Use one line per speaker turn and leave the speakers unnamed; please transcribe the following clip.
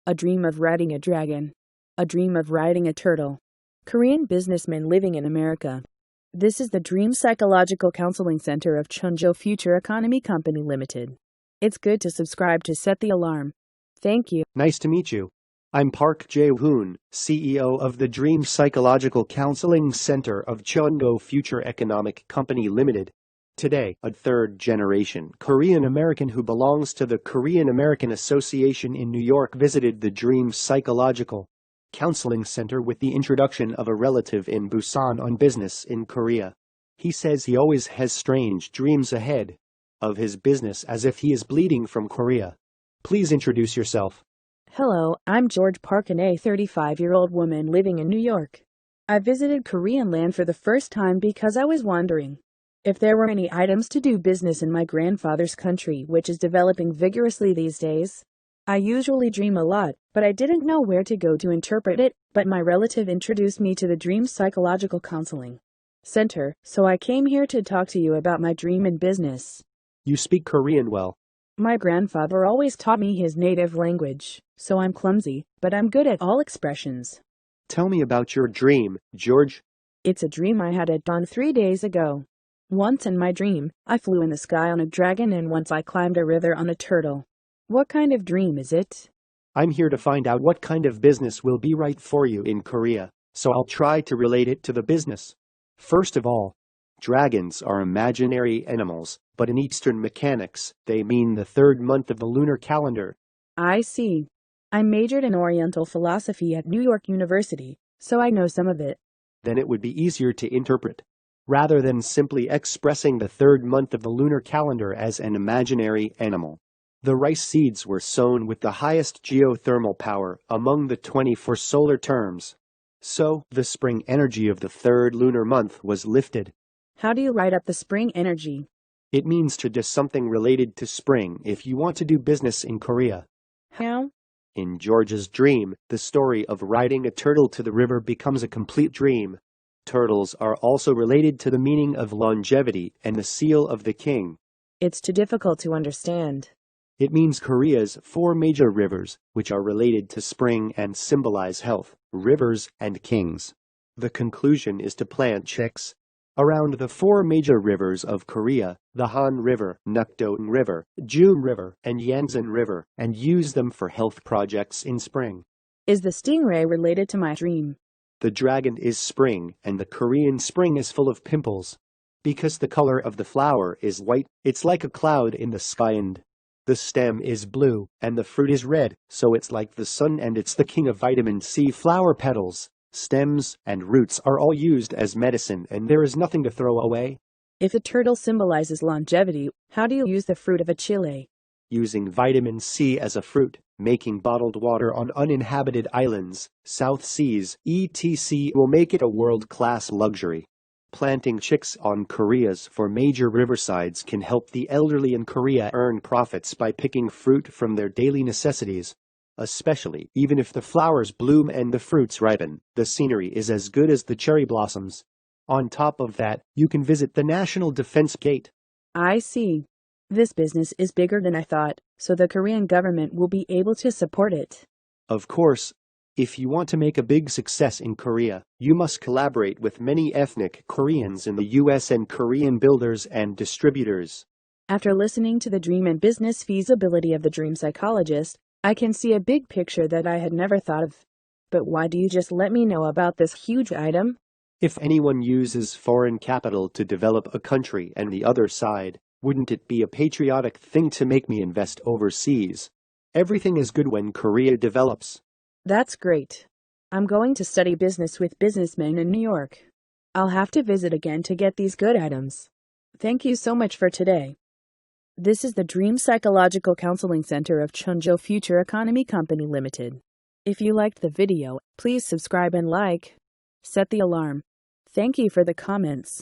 A dream of riding a dragon. A dream of riding a turtle. Korean businessmen living in America. This is the Dream Psychological Counseling Center of Chunjo Future Economy Company Limited. It's good to subscribe to set the alarm. Thank you.
Nice to meet you. I'm Park Jae-hoon, CEO of the Dream Psychological Counseling Center of Chunjo Future Economic Company Limited. Today, a third-generation Korean American who belongs to the Korean American Association in New York visited the Dream Psychological Counseling Center with the introduction of a relative in Busan on business in Korea. He says he always has strange dreams ahead of his business as if he is bleeding from Korea. Please introduce yourself.
Hello, I'm George Parkin, a 35-year-old woman living in New York. I visited Korean land for the first time because I was wondering if there were any items to do business in my grandfather's country, which is developing vigorously these days. I usually dream a lot, but I didn't know where to go to interpret it, but my relative introduced me to the Dream Psychological Counseling Center, so I came here to talk to you about my dream in business.
You speak Korean well.
My grandfather always taught me his native language, so I'm clumsy, but I'm good at all expressions.
Tell me about your dream, George.
It's a dream I had at dawn 3 days ago. Once in my dream, I flew in the sky on a dragon, and once I climbed a river on a turtle. What kind of dream is it?
I'm here to find out what kind of business will be right for you in Korea, so I'll try to relate it to the business. First of all, dragons are imaginary animals, but in Eastern mechanics, they mean the third month of the lunar calendar.
I see. I majored in Oriental philosophy at New York University, so I know some of it.
Then it would be easier to interpret, rather than simply expressing the third month of the lunar calendar as an imaginary animal. The rice seeds were sown with the highest geothermal power among the 24 solar terms. So, the spring energy of the third lunar month was lifted.
How do you write up the spring energy?
It means to do something related to spring if you want to do business in Korea.
How?
In George's dream, the story of riding a turtle to the river becomes a complete dream. Turtles are also related to the meaning of longevity and the seal of the king.
It's too difficult to understand.
It means Korea's 4 major rivers, which are related to spring and symbolize health, rivers and kings. The conclusion is to plant chicks around the 4 major rivers of Korea, the Han River, Nakdong River, June River, and Yansan River, and use them for health projects in spring.
Is the stingray related to my dream?
The dragon is spring, and the Korean spring is full of pimples. Because the color of the flower is white, it's like a cloud in the sky, and the stem is blue, and the fruit is red, so it's like the sun, and it's the king of vitamin C. Flower petals, stems, and roots are all used as medicine, and there is nothing to throw away.
If the turtle symbolizes longevity, how do you use the fruit of a chile?
Using vitamin C as a fruit, making bottled water on uninhabited islands, South Seas, etc. will make it a world-class luxury. Planting chicks on Korea's 4 major riversides can help the elderly in Korea earn profits by picking fruit from their daily necessities. Especially, even if the flowers bloom and the fruits ripen, the scenery is as good as the cherry blossoms. On top of that, you can visit the National Defense Gate.
I see. This business is bigger than I thought, so the Korean government will be able to support it.
Of course, if you want to make a big success in Korea, you must collaborate with many ethnic Koreans in the US and Korean builders and distributors.
After listening to the dream and business feasibility of the dream psychologist, I can see a big picture that I had never thought of. But why do you just let me know about this huge item?
If anyone uses foreign capital to develop a country and the other side, wouldn't it be a patriotic thing to make me invest overseas? Everything is good when Korea develops.
That's great. I'm going to study business with businessmen in New York. I'll have to visit again to get these good items. Thank you so much for today. This is the Dream Psychological Counseling Center of Chunjo Future Economy Company Limited. If you liked the video, please subscribe and like. Set the alarm. Thank you for the comments.